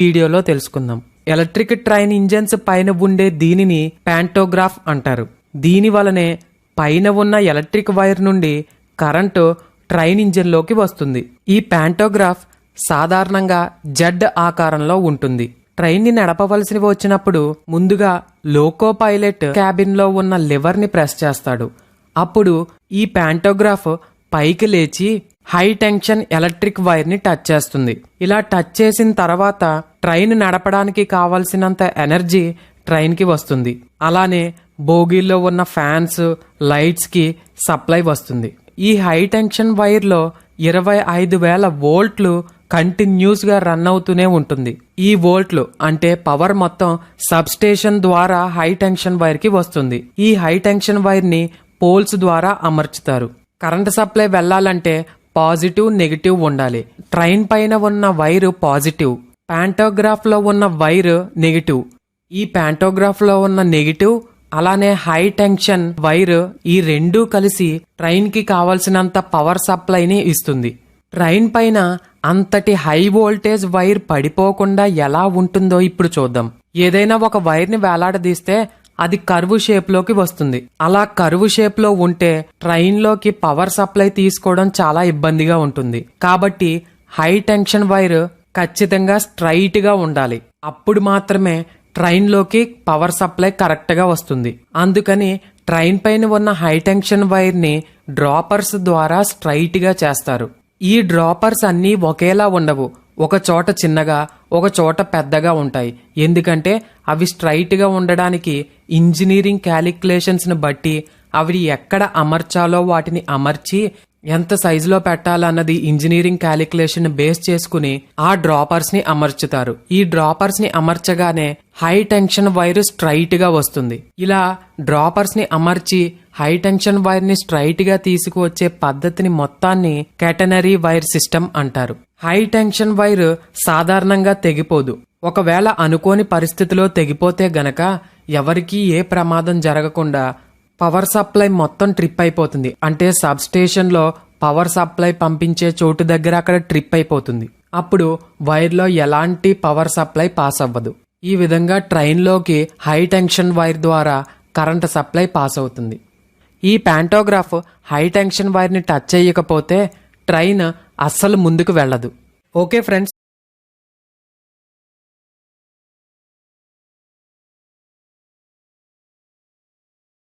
వీడియోలో తెలుసుకుందాం. Electric train engines పైన ఉండే దీనిని ప్యాంటోగ్రాఫ్ అంటారు. దీని వలనే పైన ఉన్న ఎలక్ట్రిక్ వైర్ నుండి కరెంటు ట్రైన్ ఇంజిన్లోకి వస్తుంది. ఈ ప్యాంటోగ్రాఫ్ సాధారణంగా జెడ్ ఆకారంలో ఉంటుంది. ట్రైన్ ని నడపవలసి వచ్చినప్పుడు ముందుగా లోకో పైలట్ క్యాబిన్ లో ఉన్న లివర్ ని ప్రెస్ చేస్తాడు. అప్పుడు ఈ ప్యాంటోగ్రాఫ్ పైకి లేచి హై టెన్షన్ ఎలక్ట్రిక్ వైర్ ని టచ్ చేస్తుంది. ఇలా టచ్ చేసిన తర్వాత ట్రైన్ నడపడానికి కావలసినంత ఎనర్జీ ట్రైన్ కి వస్తుంది. అలానే బోగీల్లో ఉన్న ఫ్యాన్స్, లైట్స్ కి సప్లై వస్తుంది. ఈ హై టెన్షన్ వైర్ లో 25,000 వోల్ట్లు కంటిన్యూస్ గా రన్ అవుతూనే ఉంటుంది. ఈ వోల్ట్లు అంటే పవర్ మొత్తం సబ్ స్టేషన్ ద్వారా హై టెన్షన్ వైర్ కి వస్తుంది. ఈ హై టెన్షన్ వైర్ ని పోల్స్ ద్వారా అమర్చుతారు. కరెంట్ సప్లై వెళ్లాలంటే పాజిటివ్, నెగిటివ్ ఉండాలి. ట్రైన్ పైన ఉన్న వైరు పాజిటివ్, ప్యాంటోగ్రాఫ్ లో ఉన్న వైర్ నెగిటివ్. ఈ ప్యాంటోగ్రాఫ్ లో ఉన్న నెగిటివ్ అలానే హై టెన్షన్ వైర్ ఈ రెండూ కలిసి ట్రైన్ కి కావలసినంత పవర్ సప్లైని ఇస్తుంది. ట్రైన్ పైన అంతటి హై వోల్టేజ్ వైర్ పడిపోకుండా ఎలా ఉంటుందో ఇప్పుడు చూద్దాం. ఏదైనా ఒక వైర్ ని వేలాడదీస్తే అది కర్వ్ షేప్ లోకి వస్తుంది. అలా కర్వ్ షేప్ లో ఉంటే ట్రైన్ లోకి పవర్ సప్లై తీసుకోవడం చాలా ఇబ్బందిగా ఉంటుంది. కాబట్టి హై టెన్షన్ వైర్ ఖచ్చితంగా స్ట్రైట్ గా ఉండాలి. అప్పుడు మాత్రమే ట్రైన్ లోకి పవర్ సప్లై కరెక్ట్ గా వస్తుంది. అందుకని ట్రైన్ పైన ఉన్న హై టెన్షన్ వైర్ ని డ్రాపర్స్ ద్వారా స్ట్రైట్ గా చేస్తారు. ఈ డ్రాపర్స్ అన్నీ ఒకేలా ఉండవు. ఒక చోట చిన్నగా, ఒక చోట పెద్దగా ఉంటాయి. ఎందుకంటే అవి స్ట్రైట్ గా ఉండడానికి ఇంజనీరింగ్ క్యాలిక్యులేషన్స్ ని బట్టి అవి ఎక్కడ అమర్చాలో వాటిని అమర్చి ఎంత సైజులో పెట్టాలన్నది ఇంజనీరింగ్ క్యాలిక్యులేషన్ బేస్ చేసుకుని ఆ డ్రాపర్స్ ని అమర్చుతారు. ఈ డ్రాపర్స్ ని అమర్చగానే హై టెన్షన్ వైర్ స్ట్రైట్ గా వస్తుంది. ఇలా డ్రాపర్స్ ని అమర్చి హై టెన్షన్ వైర్ ని స్ట్రైట్ గా తీసుకువచ్చే పద్ధతిని మొత్తాన్ని కేటనరీ వైర్ సిస్టమ్ అంటారు. హై టెన్షన్ వైర్ సాధారణంగా తెగిపోదు. ఒకవేళ అనుకోని పరిస్థితిలో తెగిపోతే గనక ఎవరికీ ఏ ప్రమాదం జరగకుండా పవర్ సప్లై మొత్తం ట్రిప్ అయిపోతుంది. అంటే సబ్ స్టేషన్ లో పవర్ సప్లై పంపించే చోటు దగ్గర అక్కడ ట్రిప్ అయిపోతుంది. అప్పుడు వైర్ లో ఎలాంటి పవర్ సప్లై పాస్ అవ్వదు. ఈ విధంగా ట్రైన్ లోకి హై టెన్షన్ వైర్ ద్వారా కరెంట్ సప్లై పాస్ అవుతుంది. ఈ ప్యాంటోగ్రాఫ్ హై టెన్షన్ వైర్ ని టచ్ చేయకపోతే ట్రైన్ అస్సలు ముందుకు వెళ్ళదు. Okay friends,